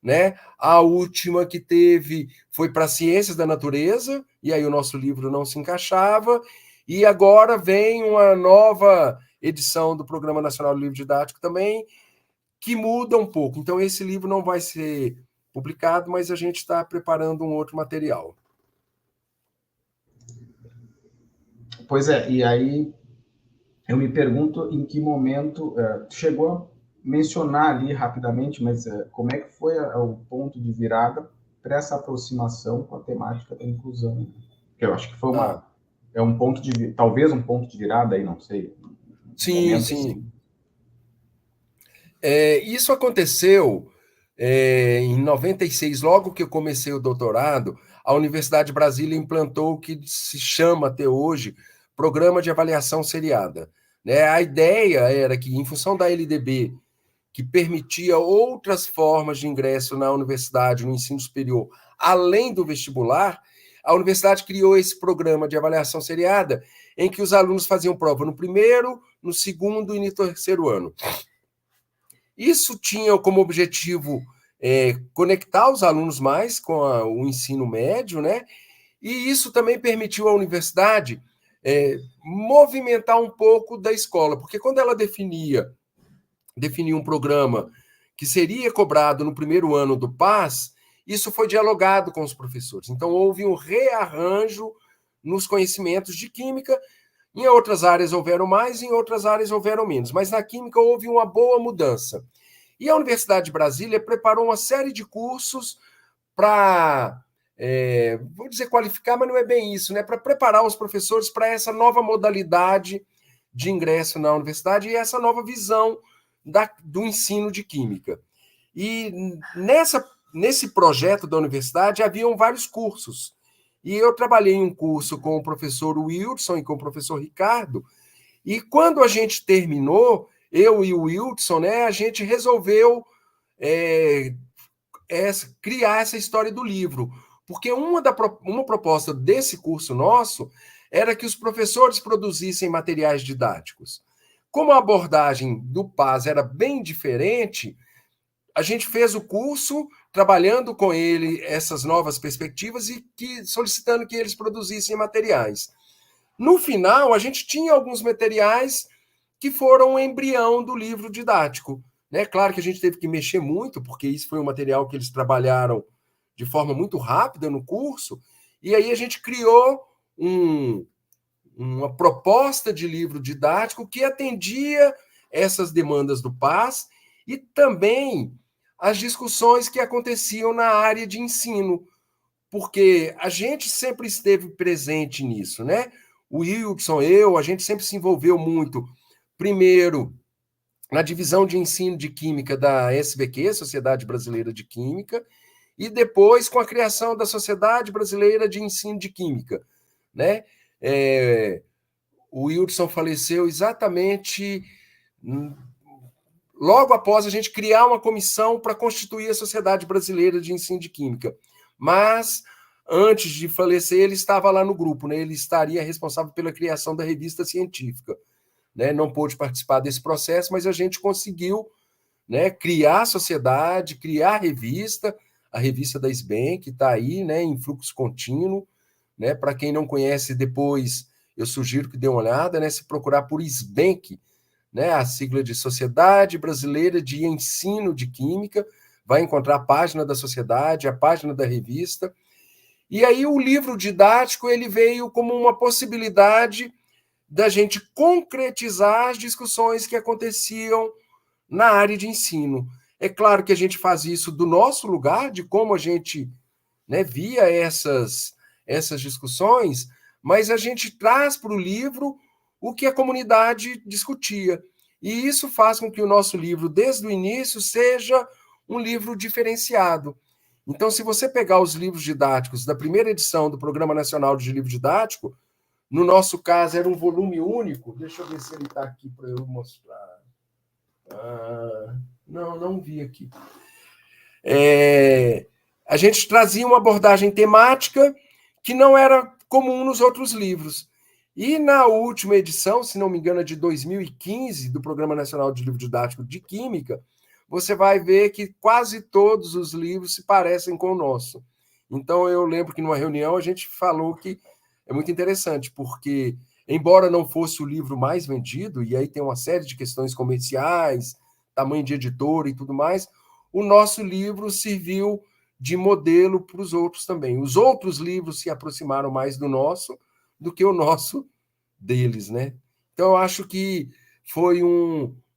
Speaker 2: Né? A última que teve foi para Ciências da Natureza, e aí o nosso livro não se encaixava, e agora vem uma nova edição do Programa Nacional de Livro Didático também, que muda um pouco. Então, esse livro não vai ser publicado, mas a gente está preparando um outro material.
Speaker 1: Pois é, e aí eu me pergunto em que momento chegou a mencionar ali rapidamente, mas como é que foi o ponto de virada para essa aproximação com a temática da inclusão? Que eu acho que foi um ponto de, talvez um ponto de virada aí, não sei.
Speaker 2: Sim. Assim. Isso aconteceu em 96, logo que eu comecei o doutorado, a Universidade de Brasília implantou o que se chama até hoje Programa de Avaliação Seriada. Né? A ideia era que, em função da LDB, que permitia outras formas de ingresso na universidade, no ensino superior, além do vestibular, a universidade criou esse programa de avaliação seriada, em que os alunos faziam prova no primeiro, no segundo e no terceiro ano. Isso tinha como objetivo conectar os alunos mais com o ensino médio, né? E isso também permitiu à universidade movimentar um pouco da escola, porque quando ela definia um programa que seria cobrado no primeiro ano do PAS, isso foi dialogado com os professores. Então, houve um rearranjo nos conhecimentos de química. Em outras áreas houveram mais, em outras áreas houveram menos. Mas na química houve uma boa mudança. E a Universidade de Brasília preparou uma série de cursos para, vou dizer qualificar, mas não é bem isso, né? Para preparar os professores para essa nova modalidade de ingresso na universidade e essa nova visão do ensino de química. E nesse projeto da universidade haviam vários cursos. E eu trabalhei em um curso com o professor Wilson e com o professor Ricardo, e quando a gente terminou, eu e o Wilson, né, a gente resolveu criar essa história do livro, porque uma proposta desse curso nosso era que os professores produzissem materiais didáticos. Como a abordagem do PAS era bem diferente, a gente fez o curso trabalhando com ele essas novas perspectivas e solicitando que eles produzissem materiais. No final, a gente tinha alguns materiais que foram o embrião do livro didático. Né? Claro que a gente teve que mexer muito, porque isso foi um material que eles trabalharam de forma muito rápida no curso, e aí a gente criou uma proposta de livro didático que atendia essas demandas do PAS e também as discussões que aconteciam na área de ensino, porque a gente sempre esteve presente nisso, né? O Wilson, a gente sempre se envolveu muito, primeiro, na divisão de ensino de química da SBQ, Sociedade Brasileira de Química, e depois com a criação da Sociedade Brasileira de Ensino de Química, né? O Wilson faleceu exatamente logo após a gente criar uma comissão para constituir a Sociedade Brasileira de Ensino de Química. Mas, antes de falecer, ele estava lá no grupo, né? Ele estaria responsável pela criação da revista científica. Né? Não pôde participar desse processo, mas a gente conseguiu, né, criar a sociedade, criar a revista da SBEM, que está aí, né, em fluxo contínuo. Né? Para quem não conhece, depois eu sugiro que dê uma olhada, né? Se procurar por SBENQ, né, a sigla de Sociedade Brasileira de Ensino de Química, vai encontrar a página da sociedade, a página da revista. E aí o livro didático ele veio como uma possibilidade da gente concretizar as discussões que aconteciam na área de ensino. É claro que a gente faz isso do nosso lugar, de como a gente, né, via essas discussões, mas a gente traz para o livro o que a comunidade discutia. E isso faz com que o nosso livro, desde o início, seja um livro diferenciado. Então, se você pegar os livros didáticos da primeira edição do Programa Nacional de Livro Didático, no nosso caso era um volume único, deixa eu ver se ele está aqui para eu mostrar. Não vi aqui. A gente trazia uma abordagem temática que não era comum nos outros livros. E na última edição, se não me engano, é de 2015, do Programa Nacional de Livro Didático de Química, você vai ver que quase todos os livros se parecem com o nosso. Então, eu lembro que numa reunião a gente falou que é muito interessante, porque, embora não fosse o livro mais vendido, e aí tem uma série de questões comerciais, tamanho de editora e tudo mais, o nosso livro serviu de modelo para os outros também. Os outros livros se aproximaram mais do nosso do que o nosso deles, né? Então, eu acho que foi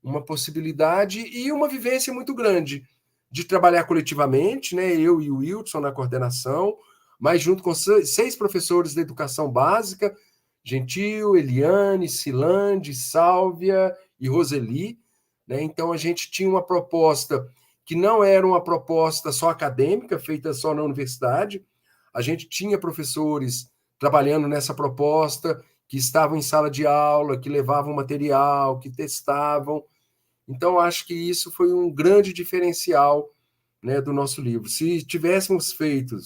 Speaker 2: uma possibilidade e uma vivência muito grande de trabalhar coletivamente, né? Eu e o Wilson na coordenação, mas junto com 6 professores da educação básica, Gentil, Eliane, Silande, Sálvia e Roseli, né? Então, a gente tinha uma proposta que não era uma proposta só acadêmica, feita só na universidade. A gente tinha professores trabalhando nessa proposta, que estavam em sala de aula, que levavam material, que testavam. Então, acho que isso foi um grande diferencial, né, do nosso livro. Se tivéssemos feito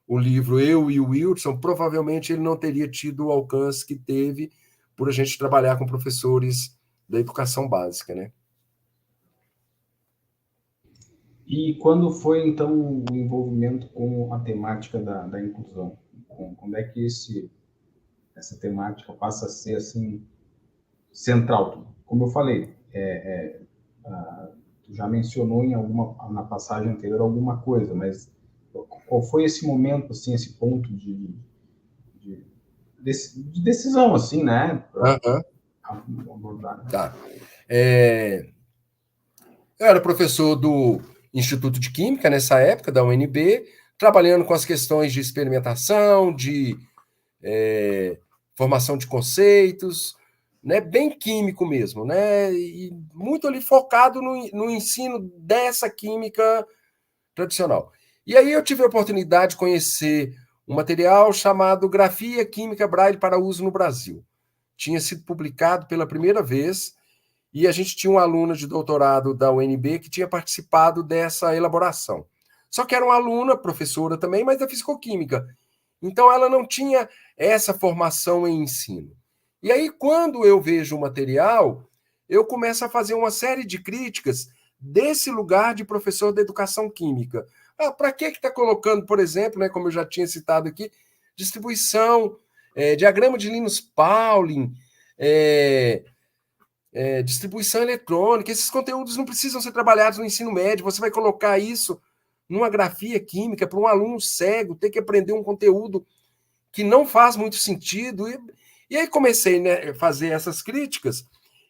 Speaker 2: o livro eu e o Wilson, provavelmente ele não teria tido o alcance que teve por a gente trabalhar com professores da educação básica, né?
Speaker 1: E quando foi, então, o envolvimento com a temática da inclusão? Quando é que essa temática passa a ser, assim, central? Como eu falei, tu já mencionou na passagem anterior alguma coisa, mas qual foi esse momento, assim, esse ponto de decisão, assim, né?
Speaker 2: Abordar. Tá. Eu era professor do Instituto de Química nessa época, da UNB, trabalhando com as questões de experimentação, de formação de conceitos, né, bem químico mesmo, né, e muito ali focado no ensino dessa química tradicional. E aí eu tive a oportunidade de conhecer um material chamado Grafia Química Braille para uso no Brasil. Tinha sido publicado pela primeira vez e a gente tinha uma aluna de doutorado da UNB que tinha participado dessa elaboração. Só que era uma aluna, professora também, mas da fisicoquímica. Então, ela não tinha essa formação em ensino. E aí, quando eu vejo o material, eu começo a fazer uma série de críticas desse lugar de professor da educação química. Para que está colocando, por exemplo, né, como eu já tinha citado aqui, distribuição, diagrama de Linus Pauling, distribuição eletrônica, esses conteúdos não precisam ser trabalhados no ensino médio, você vai colocar isso numa grafia química para um aluno cego ter que aprender um conteúdo que não faz muito sentido. E aí comecei, né, a fazer essas críticas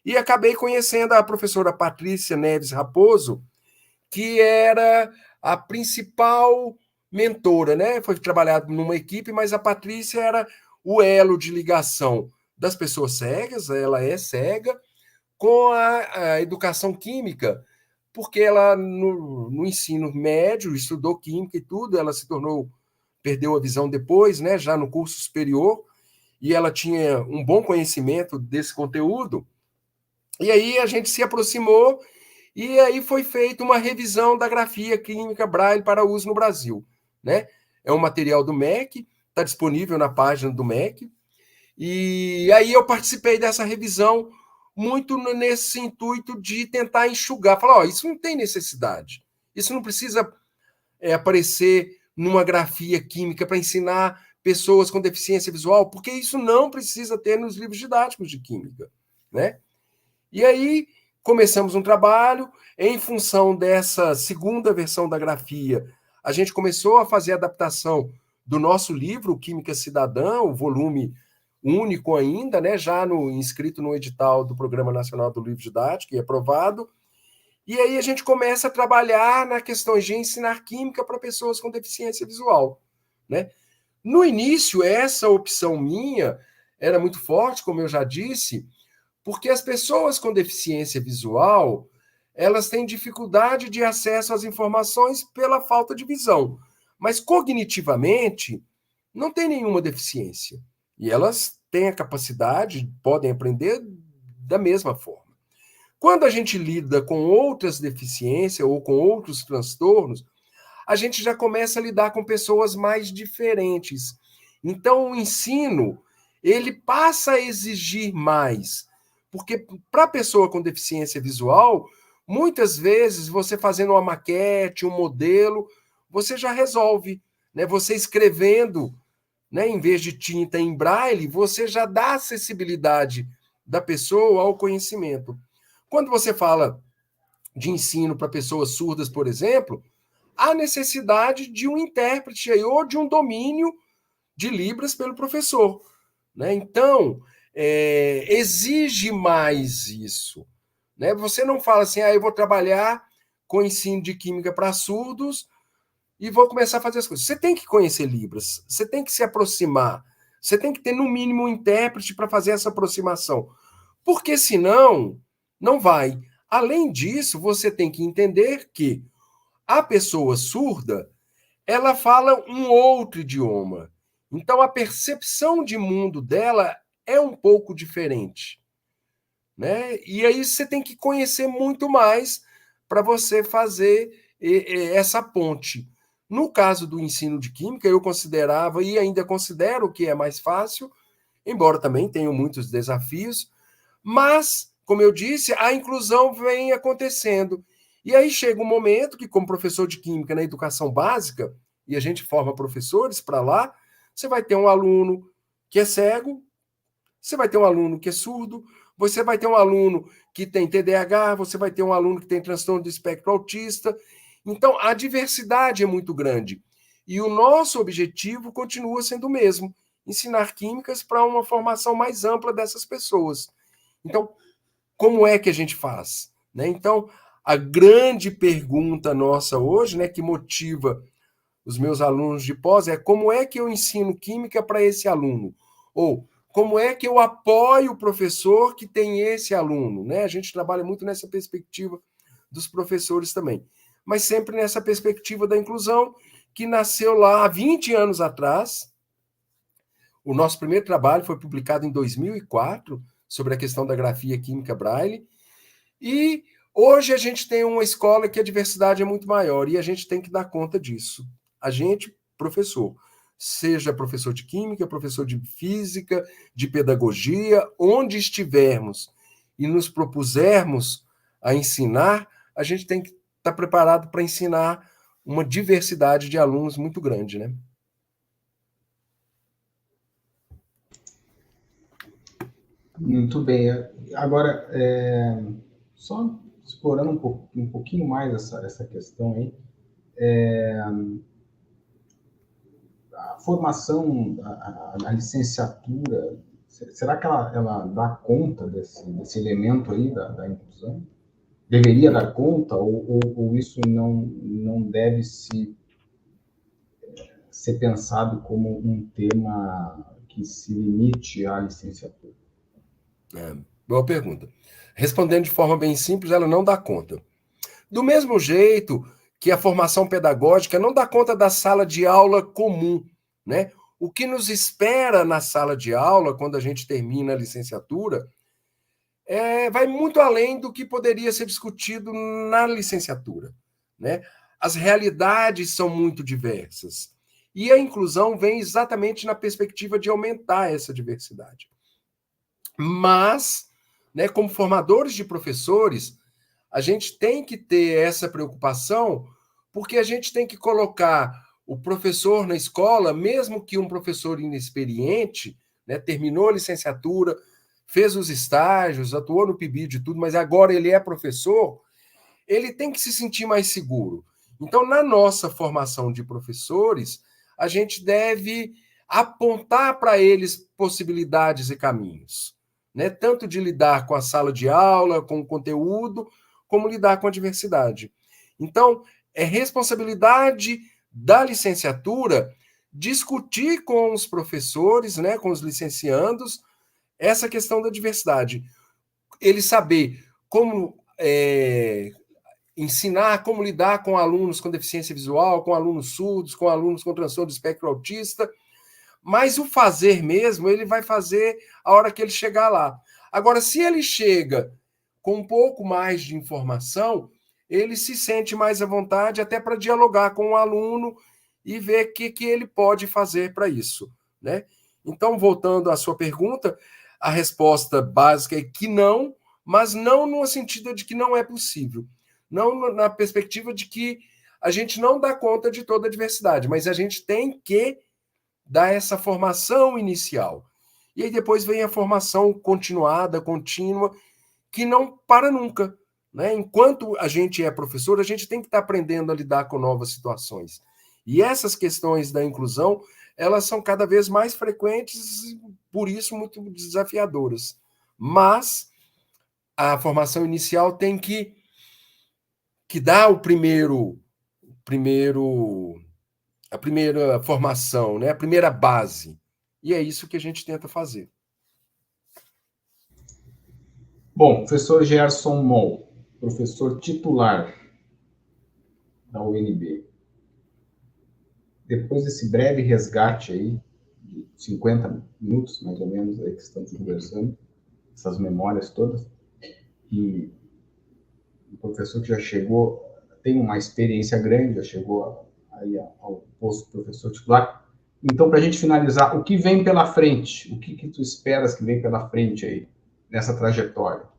Speaker 2: e acabei conhecendo a professora Patrícia Neves Raposo, que era a principal mentora, né? Foi trabalhado numa equipe, mas a Patrícia era o elo de ligação das pessoas cegas, ela é cega, com a educação química, porque ela, no ensino médio, estudou química e tudo, ela se tornou, perdeu a visão depois, né, já no curso superior, e ela tinha um bom conhecimento desse conteúdo, e aí a gente se aproximou, e aí foi feita uma revisão da grafia clínica Braille para uso no Brasil, né? É um material do MEC, está disponível na página do MEC, e aí eu participei dessa revisão muito nesse intuito de tentar enxugar, falar, ó, isso não tem necessidade, isso não precisa aparecer numa grafia química para ensinar pessoas com deficiência visual, porque isso não precisa ter nos livros didáticos de química, né? E aí começamos um trabalho, em função dessa segunda versão da grafia, a gente começou a fazer a adaptação do nosso livro, Química Cidadã, o volume único ainda, né, já inscrito no edital do Programa Nacional do Livro Didático e aprovado. E aí a gente começa a trabalhar na questão de ensinar química para pessoas com deficiência visual, né? No início, essa opção minha era muito forte, como eu já disse, porque as pessoas com deficiência visual, elas têm dificuldade de acesso às informações pela falta de visão, mas cognitivamente não tem nenhuma deficiência. E elas têm a capacidade, podem aprender da mesma forma. Quando a gente lida com outras deficiências ou com outros transtornos, a gente já começa a lidar com pessoas mais diferentes. Então, o ensino, ele passa a exigir mais, porque para a pessoa com deficiência visual, muitas vezes você fazendo uma maquete, um modelo, você já resolve, né? Você escrevendo, né, em vez de tinta em braille, você já dá acessibilidade da pessoa ao conhecimento. Quando você fala de ensino para pessoas surdas, por exemplo, há necessidade de um intérprete aí, ou de um domínio de Libras pelo professor, né? Então, exige mais isso, né? Você não fala assim, eu vou trabalhar com ensino de química para surdos e vou começar a fazer as coisas. Você tem que conhecer Libras, você tem que se aproximar, você tem que ter, no mínimo, um intérprete para fazer essa aproximação, porque senão não vai. Além disso, você tem que entender que a pessoa surda, ela fala um outro idioma. Então, a percepção de mundo dela é um pouco diferente, né? E aí você tem que conhecer muito mais para você fazer essa ponte. No caso do ensino de química, eu considerava e ainda considero que é mais fácil, embora também tenha muitos desafios, mas, como eu disse, a inclusão vem acontecendo. E aí chega um momento que, como professor de química na educação básica, e a gente forma professores para lá, você vai ter um aluno que é cego, você vai ter um aluno que é surdo, você vai ter um aluno que tem TDAH, você vai ter um aluno que tem transtorno do espectro autista. Então, a diversidade é muito grande. E o nosso objetivo continua sendo o mesmo, ensinar químicas para uma formação mais ampla dessas pessoas. Então, como é que a gente faz? Né? Então, a grande pergunta nossa hoje, né, que motiva os meus alunos de pós, é como é que eu ensino química para esse aluno? Ou como é que eu apoio o professor que tem esse aluno? Né? A gente trabalha muito nessa perspectiva dos professores também, mas sempre nessa perspectiva da inclusão, que nasceu lá há 20 anos atrás. O nosso primeiro trabalho foi publicado em 2004, sobre a questão da grafia química Braille, e hoje a gente tem uma escola que a diversidade é muito maior, e a gente tem que dar conta disso. A gente, professor, seja professor de química, professor de física, de pedagogia, onde estivermos e nos propusermos a ensinar, a gente tem que estar preparado para ensinar uma diversidade de alunos muito grande, né?
Speaker 1: Muito bem. Agora, só explorando um pouquinho mais essa questão aí, a formação, a licenciatura, será que ela dá conta desse elemento aí da inclusão? Deveria dar conta ou isso não deve se ser pensado como um tema que se limite à licenciatura?
Speaker 2: Boa pergunta. Respondendo de forma bem simples, ela não dá conta. Do mesmo jeito que a formação pedagógica não dá conta da sala de aula comum, né? O que nos espera na sala de aula, quando a gente termina a licenciatura, vai muito além do que poderia ser discutido na licenciatura, né? As realidades são muito diversas. E a inclusão vem exatamente na perspectiva de aumentar essa diversidade. Mas, né, como formadores de professores, a gente tem que ter essa preocupação, porque a gente tem que colocar o professor na escola, mesmo que um professor inexperiente, né, terminou a licenciatura, fez os estágios, atuou no PIBID e tudo, mas agora ele é professor, ele tem que se sentir mais seguro. Então, na nossa formação de professores, a gente deve apontar para eles possibilidades e caminhos, né? Tanto de lidar com a sala de aula, com o conteúdo, como lidar com a diversidade. Então, é responsabilidade da licenciatura discutir com os professores, né, com os licenciandos, essa questão da diversidade. Ele saber como ensinar, como lidar com alunos com deficiência visual, com alunos surdos, com alunos com transtorno do espectro autista, mas o fazer mesmo, ele vai fazer a hora que ele chegar lá. Agora, se ele chega com um pouco mais de informação, ele se sente mais à vontade até para dialogar com o aluno e ver o que ele pode fazer para isso, né? Então, voltando à sua pergunta, a resposta básica é que não, mas não no sentido de que não é possível. Não na perspectiva de que a gente não dá conta de toda a diversidade, mas a gente tem que dar essa formação inicial. E aí depois vem a formação continuada, contínua, que não para nunca, né? Enquanto a gente é professor, a gente tem que estar aprendendo a lidar com novas situações. E essas questões da inclusão, elas são cada vez mais frequentes, por isso muito desafiadoras. Mas a formação inicial tem que dar a primeira formação, né? A primeira base. E é isso que a gente tenta fazer.
Speaker 1: Bom, professor Gerson Moll, professor titular da UNB. Depois desse breve resgate aí, de 50 minutos, mais ou menos, aí que estamos conversando, essas memórias todas, e o professor que já chegou, tem uma experiência grande, já chegou aí ao posto de professor titular. Então, para a gente finalizar, o que vem pela frente? O que tu esperas que vem pela frente aí, nessa trajetória?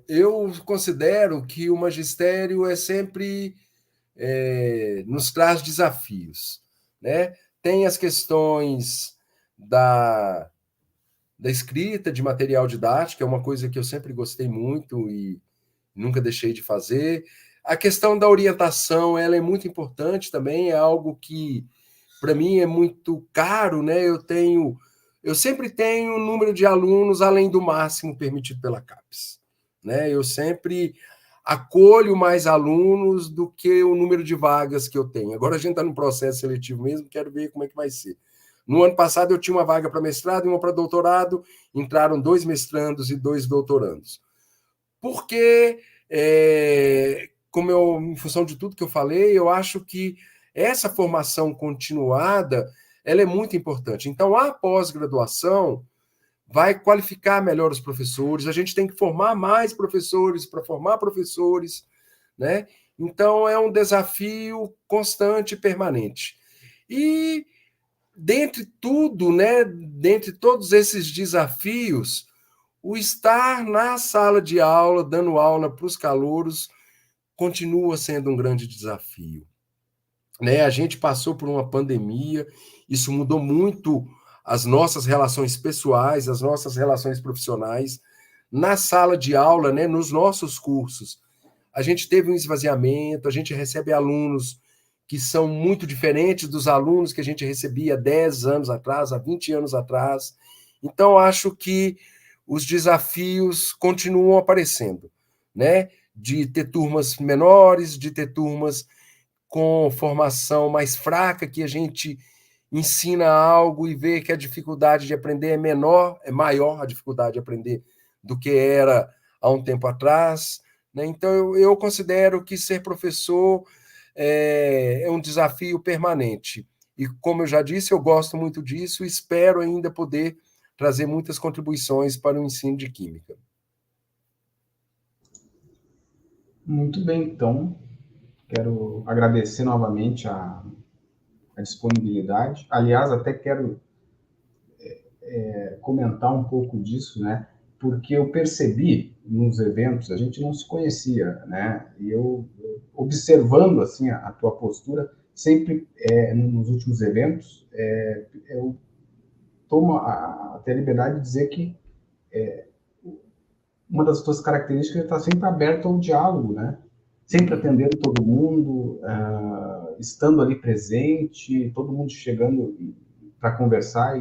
Speaker 2: Eu considero que o magistério sempre nos traz desafios, né? Tem as questões da escrita de material didático, é uma coisa que eu sempre gostei muito e nunca deixei de fazer. A questão da orientação, ela é muito importante também, é algo que, para mim, é muito caro, né? Eu sempre tenho um número de alunos além do máximo permitido pela CAPES, né? Eu sempre acolho mais alunos do que o número de vagas que eu tenho. Agora a gente está no processo seletivo mesmo, quero ver como é que vai ser. No ano passado eu tinha uma vaga para mestrado e uma para doutorado, entraram 2 mestrandos e 2 doutorandos. Porque, em função de tudo que eu falei, eu acho que essa formação continuada ela é muito importante. Então, a pós-graduação vai qualificar melhor os professores, a gente tem que formar mais professores para formar professores, né? Então, é um desafio constante e permanente. E, dentre tudo, né, dentre todos esses desafios, o estar na sala de aula, dando aula para os calouros, continua sendo um grande desafio. Né? A gente passou por uma pandemia, isso mudou muito as nossas relações pessoais, as nossas relações profissionais. Na sala de aula, né, nos nossos cursos, a gente teve um esvaziamento, a gente recebe alunos que são muito diferentes dos alunos que a gente recebia há 10 anos atrás, há 20 anos atrás. Então, acho que os desafios continuam aparecendo, né? De ter turmas menores, de ter turmas com formação mais fraca, que a gente ensina algo e vê que a dificuldade de aprender é menor, é maior a dificuldade de aprender do que era há um tempo atrás, né? Então, eu considero que ser professor é um desafio permanente. E, como eu já disse, eu gosto muito disso e espero ainda poder trazer muitas contribuições para o ensino de Química.
Speaker 1: Muito bem, então, quero agradecer novamente a disponibilidade. Aliás, até quero comentar um pouco disso, né? Porque eu percebi nos eventos, a gente não se conhecia, né? E eu, observando assim a tua postura, sempre nos últimos eventos, eu tomo até a liberdade de dizer que uma das tuas características é estar sempre aberto ao diálogo, né? Sempre atendendo todo mundo, estando ali presente, todo mundo chegando para conversar,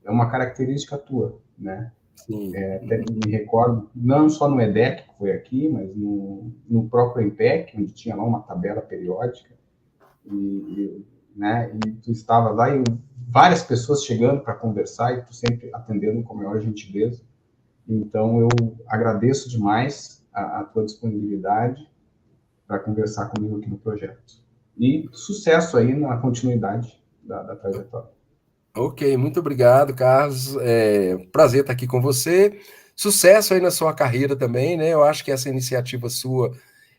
Speaker 1: é uma característica tua, né?
Speaker 2: Sim.
Speaker 1: Até me recordo, não só no EDEC, que foi aqui, mas no próprio EMPEC, onde tinha lá uma tabela periódica, né, e tu estava lá e várias pessoas chegando para conversar e tu sempre atendendo com a maior gentileza. Então, eu agradeço demais a tua disponibilidade para conversar comigo aqui no projeto. E sucesso aí na continuidade da trajetória.
Speaker 2: Ok, muito obrigado, Carlos. Prazer estar aqui com você. Sucesso aí na sua carreira também, né? Eu acho que essa iniciativa sua,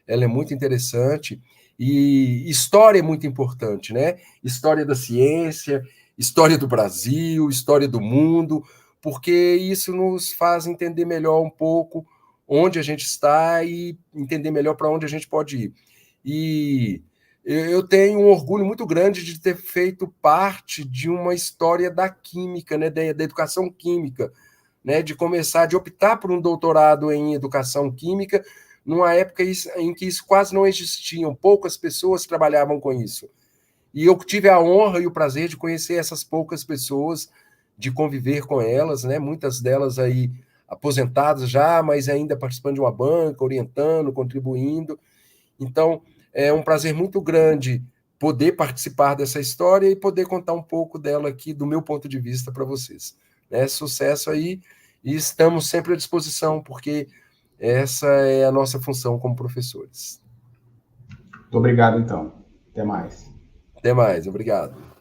Speaker 2: ela é muito interessante. E história é muito importante, né? História da ciência, história do Brasil, história do mundo, porque isso nos faz entender melhor um pouco onde a gente está e entender melhor para onde a gente pode ir. E eu tenho um orgulho muito grande de ter feito parte de uma história da química, né, da educação química, né, de começar, de optar por um doutorado em educação química, numa época em que isso quase não existia, poucas pessoas trabalhavam com isso. E eu tive a honra e o prazer de conhecer essas poucas pessoas, de conviver com elas, né, muitas delas aí aposentadas já, mas ainda participando de uma banca, orientando, contribuindo. Então, é um prazer muito grande poder participar dessa história e poder contar um pouco dela aqui, do meu ponto de vista, para vocês. Sucesso aí, e estamos sempre à disposição, porque essa é a nossa função como professores.
Speaker 1: Muito obrigado, então. Até mais.
Speaker 2: Até mais, obrigado.